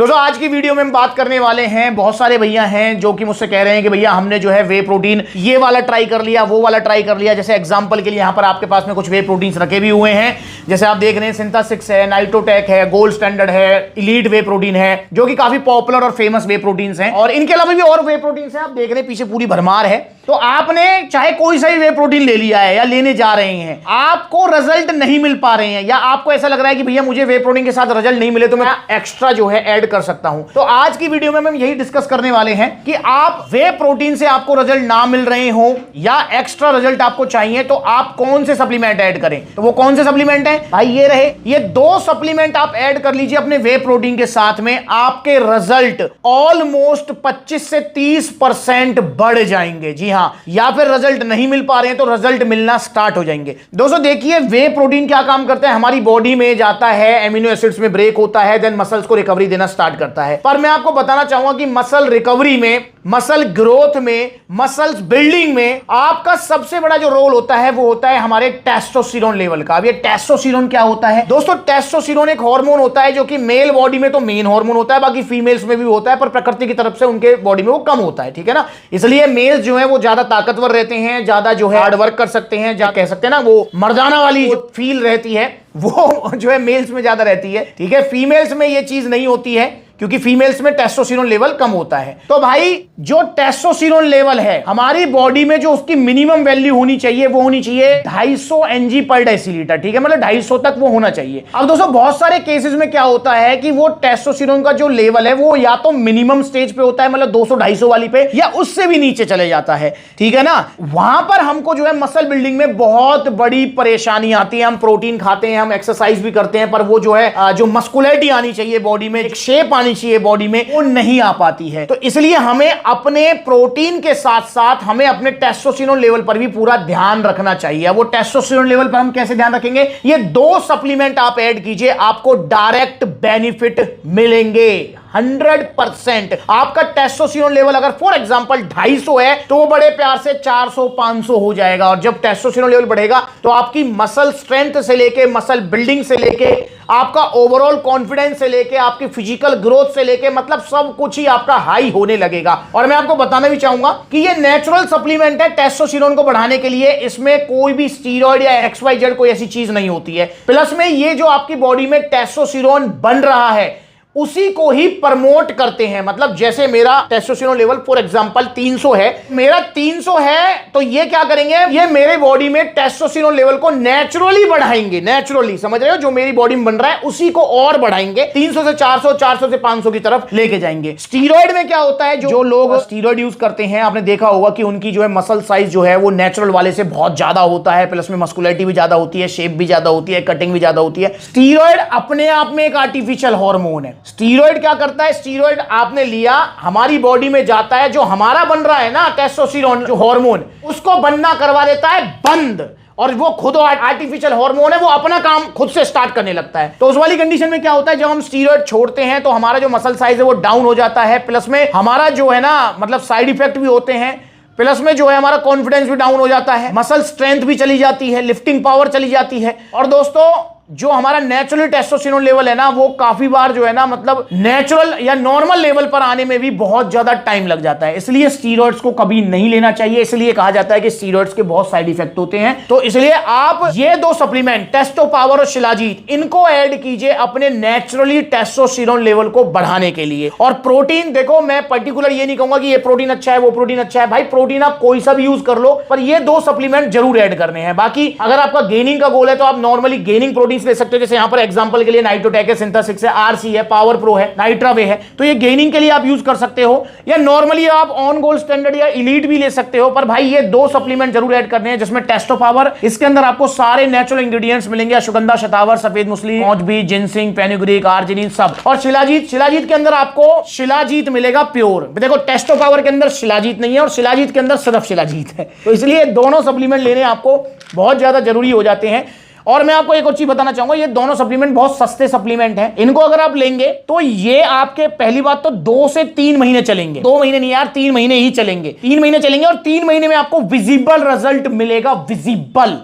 दोस्तों आज की वीडियो में हम बात करने वाले हैं, बहुत सारे भैया हैं जो कि मुझसे कह रहे हैं कि भैया हमने जो है वे प्रोटीन ये वाला ट्राई कर लिया, वो वाला ट्राई कर लिया। जैसे एग्जांपल के लिए यहां पर आपके पास में कुछ वे प्रोटीन्स रखे भी हुए हैं, जैसे आप देख रहे हैं सिंथेसिस है, नाइट्रोटेक है, गोल्ड स्टैंडर्ड है, इलीट वे प्रोटीन है, जो कि काफी पॉपुलर और फेमस वे प्रोटीन्स हैं। और इनके अलावा भी और वे प्रोटीन्स हैं, आप देख रहे हैं पीछे पूरी भरमार है। तो आपने चाहे कोई सा भी वे प्रोटीन ले लिया है या लेने जा रहे हैं, आपको रिजल्ट नहीं मिल पा रहे हैं, या आपको ऐसा लग रहा है कि भैया मुझे वे प्रोटीन के साथ रिजल्ट नहीं मिले तो मैं एक्स्ट्रा जो है ऐड कर सकता हूं। तो आज की वीडियो में हम यही डिस्कस करने वाले हैं कि आप वे प्रोटीन से आपको रिजल्ट ना मिल रहे हो या एक्स्ट्रा रिजल्ट आपको चाहिए तो आप कौन से सप्लीमेंट ऐड करें। तो वो कौन से सप्लीमेंट है भाई, ये रहे, ये दो सप्लीमेंट आप ऐड कर लीजिए अपने वे प्रोटीन के साथ में, आपके रिजल्ट ऑलमोस्ट 25 से 30% बढ़ जाएंगे। जी हां, या फिर रिजल्ट नहीं मिल पा रहे हैं तो रिजल्ट मिलना स्टार्ट हो जाएंगे। दोस्तों देखिए, वे प्रोटीन क्या काम करता है, हमारी बॉडी में जाता है, एमिनो एसिड्स में ब्रेक होता है, देन मसल्स को रिकवरी देना स्टार्ट करता है। पर मैं आपको बताना चाहूंगा कि मसल रिकवरी में, मसल ग्रोथ में, मसल्स बिल्डिंग में आपका सबसे बड़ा जो रोल होता है वो होता है हमारे टेस्टोस्टेरोन लेवल का। अब ये टेस्टोस्टेरोन क्या होता है दोस्तों? टेस्टोस्टेरोन एक हार्मोन होता है जो कि मेल बॉडी में तो मेन हार्मोन होता है, बाकी फीमेल्स में भी होता है, पर प्रकृति की तरफ से उनके बॉडी में वो कम होता है, ठीक है ना। इसलिए मेल्स जो है वो ज्यादा ताकतवर रहते हैं, ज्यादा जो है हार्ड वर्क कर सकते हैं, जहां कह सकते हैं ना वो मर्दाना वाली जो फील रहती है वो जो है मेल्स में ज्यादा रहती है, ठीक है। फीमेल्स में ये चीज नहीं होती है क्योंकि फीमेल्स में टेस्टोस्टेरोन लेवल कम होता है। तो भाई जो टेस्टोस्टेरोन लेवल है हमारी बॉडी में, जो उसकी मिनिमम वैल्यू होनी चाहिए वो होनी चाहिए 250 mg पर डेसीलीटर, ठीक है, मतलब 250 तक वो होना चाहिए। अब दोस्तों बहुत सारे केसेस में क्या होता है कि वो टेस्टोस्टेरोन का जो लेवल है वो या तो मिनिमम स्टेज पे होता है, मतलब 200-250 वाली पे, या उससे भी नीचे चले जाता है, ठीक है ना। वहां पर हमको जो है मसल बिल्डिंग में बहुत बड़ी परेशानी आती है। हम प्रोटीन खाते हैं, हम एक्सरसाइज भी करते हैं, पर वो जो है जो मस्कुलरिटी आनी चाहिए बॉडी में, एक शेप आनी चाहिए बॉडी में, वो नहीं आ पाती है। तो इसलिए हमें अपने प्रोटीन के साथ साथ हमें अपने टेस्टोस्टेरोन लेवल पर भी पूरा ध्यान रखना चाहिए। वो टेस्टोस्टेरोन लेवल पर हम कैसे ध्यान रखेंगे? ये दो सप्लीमेंट आप ऐड कीजिए, आपको डायरेक्ट बेनिफिट मिलेंगे 100%। आपका टेस्टोस्टेरोन लेवल अगर फॉर एग्जांपल 250 है तो वो बड़े प्यार से 400-500 हो जाएगा। और जब टेस्टोस्टेरोन लेवल बढ़ेगा तो आपकी मसल स्ट्रेंथ से लेके, मसल बिल्डिंग से लेके, आपका ओवरऑल कॉन्फिडेंस से लेके, आपकी फिजिकल ग्रोथ से लेके, मतलब सब कुछ ही आपका हाई होने लगेगा। और मैं आपको बताना भी चाहूंगा कि ये नेचुरल सप्लीमेंट है टेस्टोस्टेरोन को बढ़ाने के लिए, इसमें कोई भी स्टीरॉइड या XYZ कोई ऐसी चीज नहीं होती है। प्लस में ये जो आपकी बॉडी में टेस्टोस्टेरोन बन रहा है उसी को ही प्रमोट करते हैं। मतलब जैसे मेरा टेस्टोस्टेरोन लेवल फॉर एग्जांपल 300 है, मेरा 300 है, तो ये क्या करेंगे, ये मेरे बॉडी में टेस्टोस्टेरोन लेवल को नेचुरली बढ़ाएंगे। नेचुरली, समझ रहे हो, जो मेरी बॉडी में बन रहा है उसी को और बढ़ाएंगे, 300 से 400, 400 से 500 की तरफ लेके जाएंगे। स्टीरॉइड में क्या होता है, जो लोग स्टीरॉइड यूज करते हैं, आपने देखा होगा कि उनकी जो है मसल साइज जो है वो नेचुरल वाले से बहुत ज्यादा होता है, प्लस में मस्कुलरिटी भी ज्यादा होती है, शेप भी ज्यादा होती है, कटिंग भी ज्यादा होती है। स्टीरॉइड अपने आप में एक आर्टिफिशियल हार्मोन है। स्टीरॉइड क्या करता है, स्टीरॉइड आपने लिया, हमारी बॉडी में जाता है, जो हमारा बन रहा है ना टेस्टोस्टेरोन जो हार्मोन, उसको बनना करवा देता है बंद, और वो खुद आर्टिफिशियल हार्मोन है, वो अपना काम खुद से स्टार्ट करने लगता है। तो उस वाली कंडीशन में क्या होता है, जब हम स्टीरॉइड छोड़ते हैं तो हमारा जो मसल साइज है वो डाउन हो जाता है, प्लस में हमारा जो है ना मतलब साइड इफेक्ट भी होते हैं, प्लस में जो है हमारा कॉन्फिडेंस भी डाउन हो जाता है, मसल स्ट्रेंथ भी चली जाती है, लिफ्टिंग पावर चली जाती है। और दोस्तों जो हमारा नेचुरल टेस्टोस्टेरोन लेवल है ना वो काफी बार जो है ना मतलब नेचुरल या नॉर्मल लेवल पर आने में भी बहुत ज्यादा टाइम लग जाता है। इसलिए स्टीरॉइड्स को कभी नहीं लेना चाहिए। इसलिए कहा जाता है कि स्टीरॉइड्स के बहुत साइड इफेक्ट होते हैं। तो इसलिए आप ये दो सप्लीमेंट टेस्टो पावर और शिलाजीत, इनको ऐड कीजिए अपने नेचुरली टेस्टोस्टेरोन लेवल को बढ़ाने के लिए। और प्रोटीन देखो, मैं पर्टिकुलर ये नहीं कहूंगा कि ये प्रोटीन अच्छा है वो प्रोटीन अच्छा है, भाई प्रोटीन आप कोई सा भी यूज कर लो, पर ये दो सप्लीमेंट जरूर ऐड करने हैं। बाकी अगर आपका गेनिंग का गोल है तो आप नॉर्मली गेनिंग प्रोटीन ले सकते हो, जैसे यहां पर एग्जांपल के लिए नाइट्रोटेक है, सिंथेसिस है, आरसी है, पावर प्रो है, नाइट्रावे है, तो ये गेनिंग के लिए आप यूज कर सकते हो, या नॉर्मली आप ऑन गोल्ड स्टैंडर्ड या इलीट भी ले सकते हो। पर भाई ये दो सप्लीमेंट जरूर ऐड करने हैं, जिसमें टेस्टो पावर, इसके अंदर आपको सारे नेचुरल इंग्रेडिएंट्स मिलेंगे, अश्वगंधा, शतावर, सफेद मुसली, पौंच बीज, जिनसिंग, फेनुग्रीक, आर्जिनिन सब। और शिलाजीत, शिलाजीत के अंदर आपको शिलाजीत मिलेगा प्योर। देखो टेस्टो पावर के अंदर शिलाजीत नहीं है और शिलाजीत के अंदर सिर्फ शिलाजीत है, तो इसलिए दोनों सप्लीमेंट लेने आपको बहुत ज्यादा जरूरी हो जाते हैं। और मैं आपको एक और चीज बताना चाहूंगा, ये दोनों सप्लीमेंट बहुत सस्ते सप्लीमेंट हैं। इनको अगर आप लेंगे तो ये आपके पहली बात तो 2 से 3 महीने चलेंगे, 2 महीने नहीं यार, 3 महीने ही चलेंगे, 3 महीने चलेंगे और 3 महीने में आपको विजिबल रिजल्ट मिलेगा, विजिबल।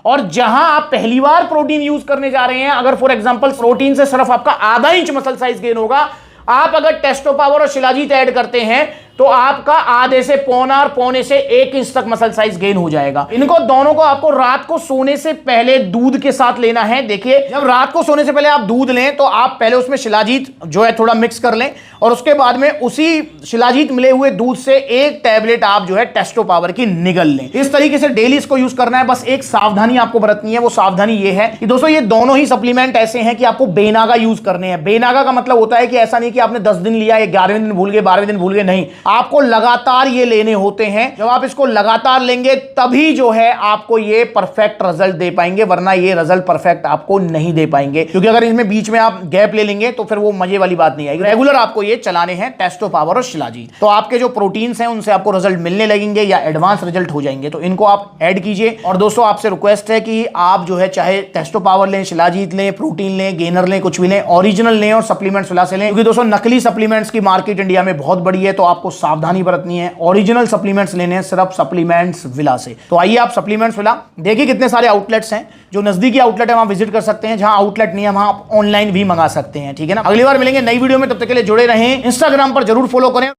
और जहां आप पहली बार प्रोटीन यूज करने जा रहे हैं, अगर फॉर एग्जांपल प्रोटीन से सिर्फ आपका आधा इंच मसल साइज गेन होगा, आप अगर टेस्टो पावर और शिलाजीत ऐड करते हैं तो आपका आधे से पौना और पौने से 1 इंच तक मसल साइज गेन हो जाएगा। इनको दोनों को आपको रात को सोने से पहले दूध के साथ लेना है। देखिए, जब रात को सोने से पहले आप दूध लें तो आप पहले उसमें शिलाजीत जो है थोड़ा मिक्स कर लें और उसके बाद में उसी शिलाजीत मिले हुए दूध से 1 टैबलेट आप जो है टेस्टो पावर की निगल लें। इस तरीके से डेली इसको यूज करना है। बस एक सावधानी आपको बरतनी है, वो सावधानी ये है कि दोस्तों ये दोनों ही सप्लीमेंट ऐसे हैं कि आपको बेनागा यूज करने हैं। बेनागा का मतलब होता है कि ऐसा नहीं कि आपने 10 दिन लिया, 11वें दिन भूल गए, 12वें दिन भूल गए, नहीं, आपको लगातार ये लेने होते हैं। जब आप इसको लगातार लेंगे तभी जो है आपको ये परफेक्ट रिजल्ट दे पाएंगे, वरना ये रिजल्ट परफेक्ट आपको नहीं दे पाएंगे, क्योंकि अगर इसमें बीच में आप गैप ले लेंगे तो फिर वो मजे वाली बात नहीं आएगी। रेगुलर आपको ये चलाने हैं टेस्टो पावर और शिलाजीत। तो आपके जो प्रोटीन्स हैं उनसे आपको रिजल्ट मिलने लगेंगे या एडवांस रिजल्ट हो जाएंगे, तो इनको आप ऐड कीजिए। और दोस्तों आपसे रिक्वेस्ट है कि आप जो है चाहे टेस्टो पावर लें, शिलाजीत लें, प्रोटीन लें, गेनर लें, कुछ भी लें, ओरिजिनल लें और सप्लीमेंट्स विला से लें, क्योंकि दोस्तों नकली सप्लीमेंट्स की मार्केट इंडिया में बहुत बड़ी है, तो आपको सावधानी बरतनी है। ओरिजिनल सप्लीमेंट्स लेने हैं सिर्फ सप्लीमेंट्स विला से। तो आइए आप सप्लीमेंट्स विला देखिए, कितने सारे आउटलेट्स हैं। जो नजदीकी आउटलेट है वहां विजिट कर सकते हैं, जहां आउटलेट नहीं है वहां आप ऑनलाइन भी मंगा सकते हैं। ठीक है ना। अगली बार मिलेंगे नई वीडियो में, तब तक के लिए जुड़े रहें। इंस्टाग्राम पर जरूर फॉलो करें।